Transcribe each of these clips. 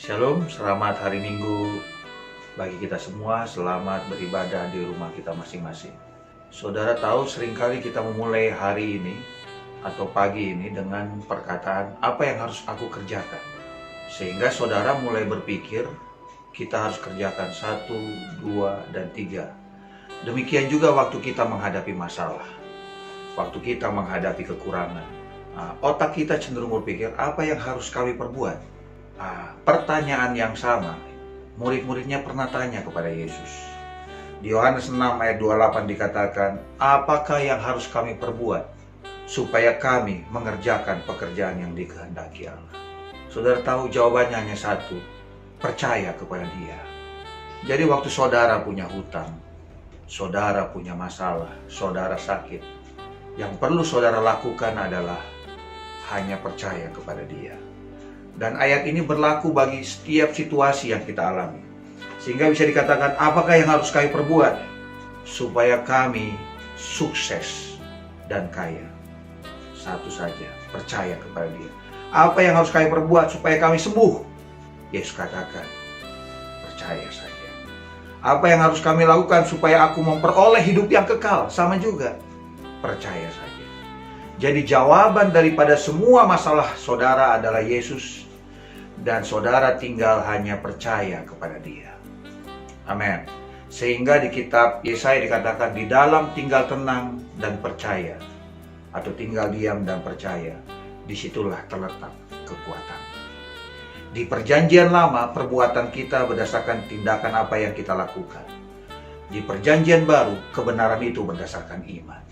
Shalom, selamat hari Minggu bagi kita semua. Selamat beribadah di rumah kita masing-masing. Saudara tahu seringkali kita memulai hari ini atau pagi ini dengan perkataan, apa yang harus aku kerjakan? Sehingga saudara mulai berpikir, kita harus kerjakan 1, 2, dan 3. Demikian juga waktu kita menghadapi masalah, waktu kita menghadapi kekurangan. Otak kita cenderung berpikir, apa yang harus kami perbuat? Pertanyaan yang sama murid-muridnya pernah tanya kepada Yesus. Di Yohanes 6 ayat 28 dikatakan, apakah yang harus kami perbuat supaya kami mengerjakan pekerjaan yang dikehendaki Allah? Saudara tahu jawabannya hanya satu, percaya kepada Dia. Jadi waktu saudara punya hutang, saudara punya masalah, saudara sakit, yang perlu saudara lakukan adalah hanya percaya kepada Dia. Dan ayat ini berlaku bagi setiap situasi yang kita alami. Sehingga bisa dikatakan, apakah yang harus kami perbuat supaya kami sukses dan kaya? Satu saja, percaya kepada Dia. Apa yang harus kami perbuat supaya kami sembuh? Yesus katakan, percaya saja. Apa yang harus kami lakukan supaya aku memperoleh hidup yang kekal? Sama juga, percaya saja. Jadi jawaban daripada semua masalah saudara adalah Yesus, dan saudara tinggal hanya percaya kepada Dia. Amin. Sehingga di kitab Yesaya dikatakan, di dalam tinggal tenang dan percaya, atau tinggal diam dan percaya, disitulah terletak kekuatan. Di perjanjian lama, perbuatan kita berdasarkan tindakan apa yang kita lakukan. Di perjanjian baru, kebenaran itu berdasarkan iman,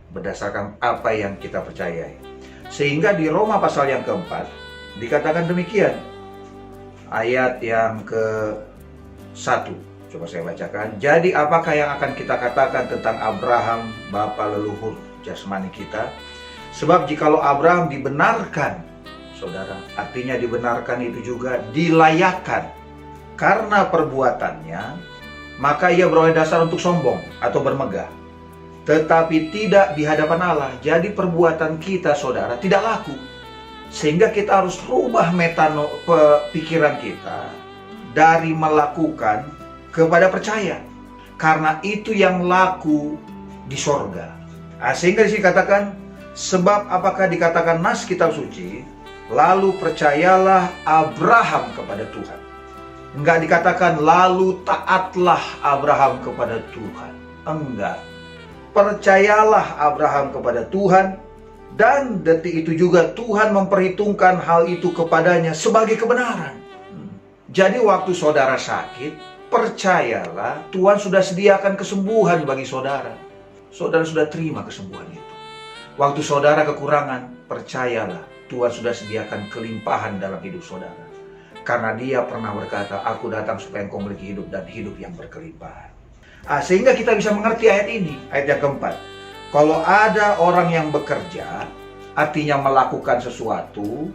berdasarkan apa yang kita percayai. Sehingga di Roma pasal yang keempat dikatakan demikian. Ayat yang ke-1, coba saya bacakan. Jadi apakah yang akan kita katakan tentang Abraham, bapa leluhur jasmani kita? Sebab jikalau Abraham dibenarkan, saudara, artinya dibenarkan itu juga dilayakkan karena perbuatannya, maka ia beroleh dasar untuk sombong atau bermegah, tetapi tidak di hadapan Allah. Jadi perbuatan kita, saudara, tidak laku. Sehingga kita harus rubah pikiran kita dari melakukan kepada percaya. Karena itu yang laku di sorga. Sehingga disini katakan, sebab apakah dikatakan nas kitab suci, lalu percayalah Abraham kepada Tuhan. Enggak dikatakan lalu taatlah Abraham kepada Tuhan. Enggak. Percayalah Abraham kepada Tuhan, dan detik itu juga Tuhan memperhitungkan hal itu kepadanya sebagai kebenaran. Jadi waktu saudara sakit, percayalah Tuhan sudah sediakan kesembuhan bagi saudara. Saudara sudah terima kesembuhan itu. Waktu saudara kekurangan, percayalah Tuhan sudah sediakan kelimpahan dalam hidup saudara. Karena Dia pernah berkata, aku datang supaya engkau memiliki hidup dan hidup yang berkelimpahan. Sehingga kita bisa mengerti ayat ini, ayat yang keempat. Kalau ada orang yang bekerja, artinya melakukan sesuatu,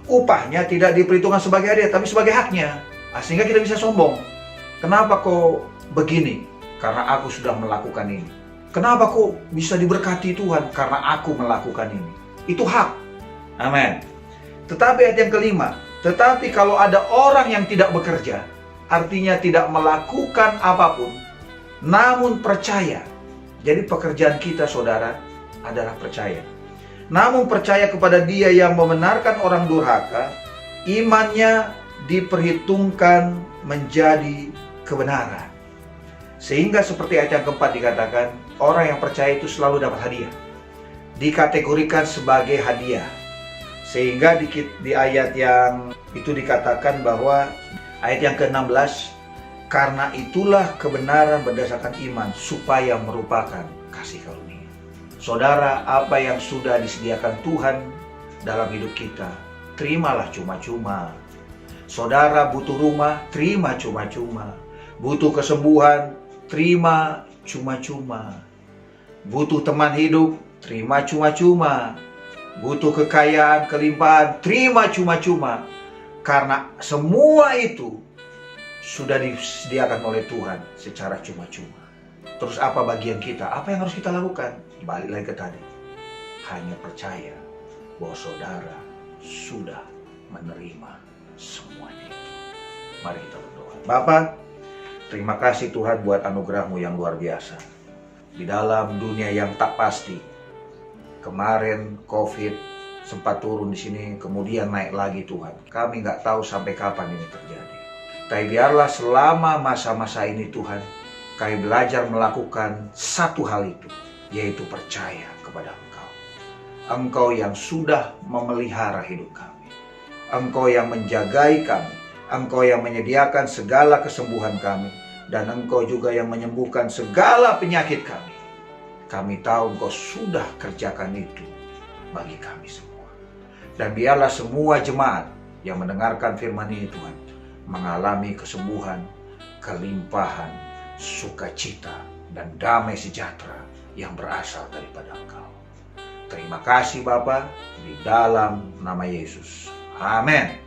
upahnya tidak diperhitungkan sebagai hadiah, tapi sebagai haknya. Sehingga kita bisa sombong. Kenapa kok begini? Karena aku sudah melakukan ini. Kenapa kok bisa diberkati Tuhan? Karena aku melakukan ini. Itu hak. Amin. Tetapi ayat yang kelima, tetapi kalau ada orang yang tidak bekerja, artinya tidak melakukan apapun, namun percaya. Jadi pekerjaan kita, saudara, adalah percaya. Namun percaya kepada Dia yang membenarkan orang durhaka, imannya diperhitungkan menjadi kebenaran. Sehingga seperti ayat yang keempat dikatakan, orang yang percaya itu selalu dapat hadiah. Dikategorikan sebagai hadiah. Sehingga di ayat yang itu dikatakan bahwa, ayat yang ke-16, karena itulah kebenaran berdasarkan iman, supaya merupakan kasih karunia. Saudara, apa yang sudah disediakan Tuhan dalam hidup kita, terimalah cuma-cuma. Saudara butuh rumah, terima cuma-cuma. Butuh kesembuhan, terima cuma-cuma. Butuh teman hidup, terima cuma-cuma. Butuh kekayaan, kelimpahan, terima cuma-cuma. Karena semua itu sudah disediakan oleh Tuhan secara cuma-cuma. Terus apa bagian kita? Apa yang harus kita lakukan? Balik lagi ke tadi. Hanya percaya bahwa saudara sudah menerima semuanya itu. Mari kita berdoa. Bapa, terima kasih Tuhan buat anugerah-Mu yang luar biasa. Di dalam dunia yang tak pasti, kemarin COVID sempat turun di sini, kemudian naik lagi Tuhan. Kami nggak tahu sampai kapan ini terjadi. Tapi biarlah selama masa-masa ini Tuhan, kami belajar melakukan satu hal itu, yaitu percaya kepada Engkau. Engkau yang sudah memelihara hidup kami. Engkau yang menjagai kami. Engkau yang menyediakan segala kesembuhan kami. Dan Engkau juga yang menyembuhkan segala penyakit kami. Kami tahu Engkau sudah kerjakan itu bagi kami semua. Dan biarlah semua jemaat yang mendengarkan firman ini Tuhan, mengalami kesembuhan, kelimpahan, sukacita, dan damai sejahtera yang berasal daripada Engkau. Terima kasih Bapa, di dalam nama Yesus. Amin.